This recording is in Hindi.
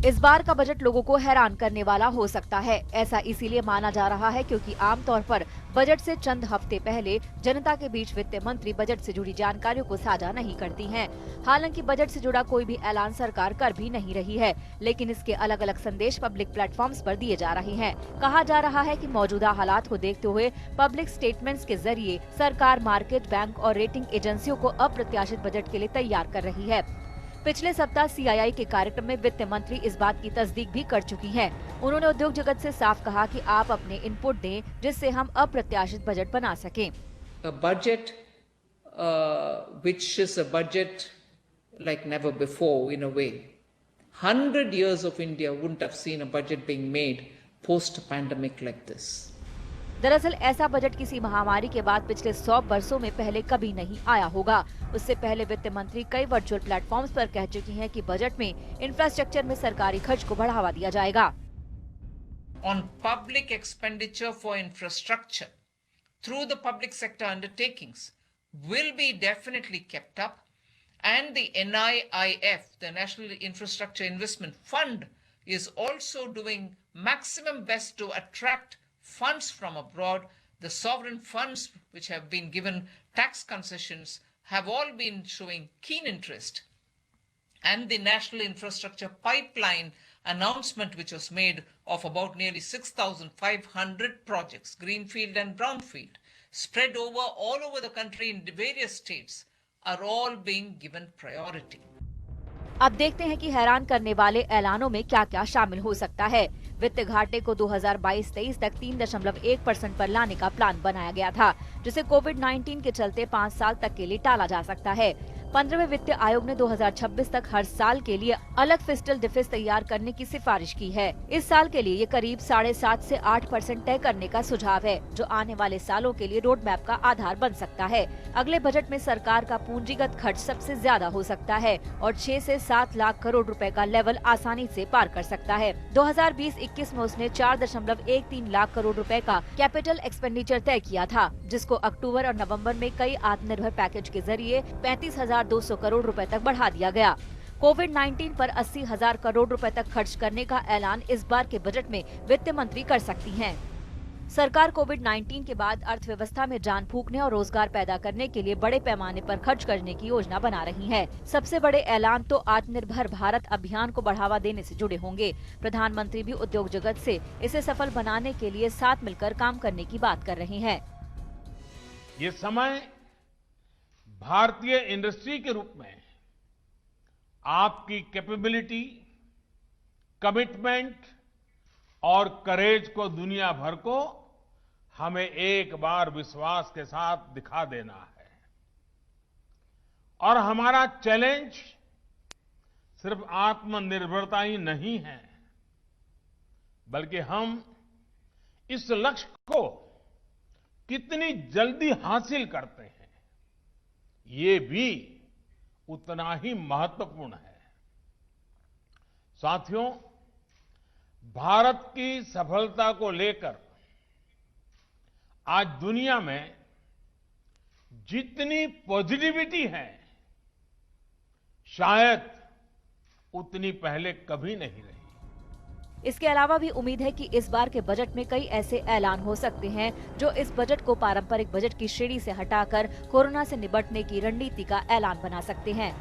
इस बार का बजट लोगों को हैरान करने वाला हो सकता है। ऐसा इसीलिए माना जा रहा है क्योंकि आमतौर पर बजट से चंद हफ्ते पहले जनता के बीच वित्त मंत्री बजट से जुड़ी जानकारियों को साझा नहीं करती हैं। हालांकि बजट से जुड़ा कोई भी ऐलान सरकार कर भी नहीं रही है, लेकिन इसके अलग अलग संदेश पब्लिक प्लेटफॉर्म्स पर दिए जा रहे हैं। कहा जा रहा है कि मौजूदा हालात को देखते हुए पब्लिक स्टेटमेंट्स के जरिए सरकार मार्केट, बैंक और रेटिंग एजेंसियों को अप्रत्याशित बजट के लिए तैयार कर रही है। पिछले सप्ताह सीआईआई के कार्यक्रम में वित्त मंत्री इस बात की तस्दीक भी कर चुकी हैं। उन्होंने उद्योग जगत से साफ कहा कि आप अपने इनपुट दें जिससे हम अप्रत्याशित बजट बना सकें। Budget which is a budget like never before in a way. 100 years of India wouldn't have seen a budget being made post-pandemic like this. दरअसल ऐसा बजट किसी महामारी के बाद पिछले 100 वर्षों में पहले कभी नहीं आया होगा। उससे पहले वित्त मंत्री कई वर्चुअल प्लेटफॉर्म्स पर कह चुकी हैं कि बजट में इंफ्रास्ट्रक्चर में सरकारी खर्च को बढ़ावा दिया जाएगा। On public expenditure for infrastructure through the public sector undertakings will be definitely kept up, and the NIIF, the National Infrastructure Investment Fund, is also doing maximum best to attract funds from abroad. The sovereign funds which have been given tax concessions have all been showing keen interest, and the National Infrastructure Pipeline announcement which was made of about nearly 6,500 projects, greenfield and brownfield, spread all over the country in the various states, are all being given priority. अब देखते हैं कि हैरान करने वाले ऐलानों में क्या क्या शामिल हो सकता है। वित्त घाटे को 2022-23 तक 3.1% पर लाने का प्लान बनाया गया था, जिसे कोविड-19 के चलते 5 साल तक के लिए टाला जा सकता है। 15वें वित्त आयोग ने 2026 तक हर साल के लिए अलग फिस्कल डिफिस तैयार करने की सिफारिश की है। इस साल के लिए ये करीब 7.5 से 8% तय करने का सुझाव है, जो आने वाले सालों के लिए रोड मैप का आधार बन सकता है। अगले बजट में सरकार का पूंजीगत खर्च सबसे ज्यादा हो सकता है और 6 से 7 लाख करोड़ रुपए का लेवल आसानी से पार कर सकता है। 2020-21 में उसने 4.13 लाख करोड़ रुपए का कैपिटल एक्सपेंडिचर तय किया था, जिसको अक्टूबर और नवंबर में कई आत्मनिर्भर पैकेज के जरिए 35,200 करोड़ रुपए तक बढ़ा दिया गया। कोविड-19 पर 80,000 करोड़ रुपए तक खर्च करने का ऐलान इस बार के बजट में वित्त मंत्री कर सकती हैं। सरकार कोविड-19 के बाद अर्थव्यवस्था में जान फूंकने और रोजगार पैदा करने के लिए बड़े पैमाने पर खर्च करने की योजना बना रही है। सबसे बड़े ऐलान तो आत्मनिर्भर भारत अभियान को बढ़ावा देने से जुड़े होंगे। प्रधानमंत्री भी उद्योग जगत से इसे सफल बनाने के लिए साथ मिलकर काम करने की बात कर रहे हैं। ये समय भारतीय इंडस्ट्री के रूप में आपकी कैपेबिलिटी, कमिटमेंट और करेज को दुनिया भर को हमें एक बार विश्वास के साथ दिखा देना है। और हमारा चैलेंज सिर्फ आत्मनिर्भरता ही नहीं है, बल्कि हम इस लक्ष्य को कितनी जल्दी हासिल करते हैं, ये भी उतना ही महत्वपूर्ण है। साथियों, भारत की सफलता को लेकर आज दुनिया में जितनी पॉजिटिविटी है, शायद उतनी पहले कभी नहीं रही। इसके अलावा भी उम्मीद है कि इस बार के बजट में कई ऐसे ऐलान हो सकते हैं जो इस बजट को पारंपरिक बजट की श्रेणी से हटाकर कोरोना से निपटने की रणनीति का ऐलान बना सकते हैं।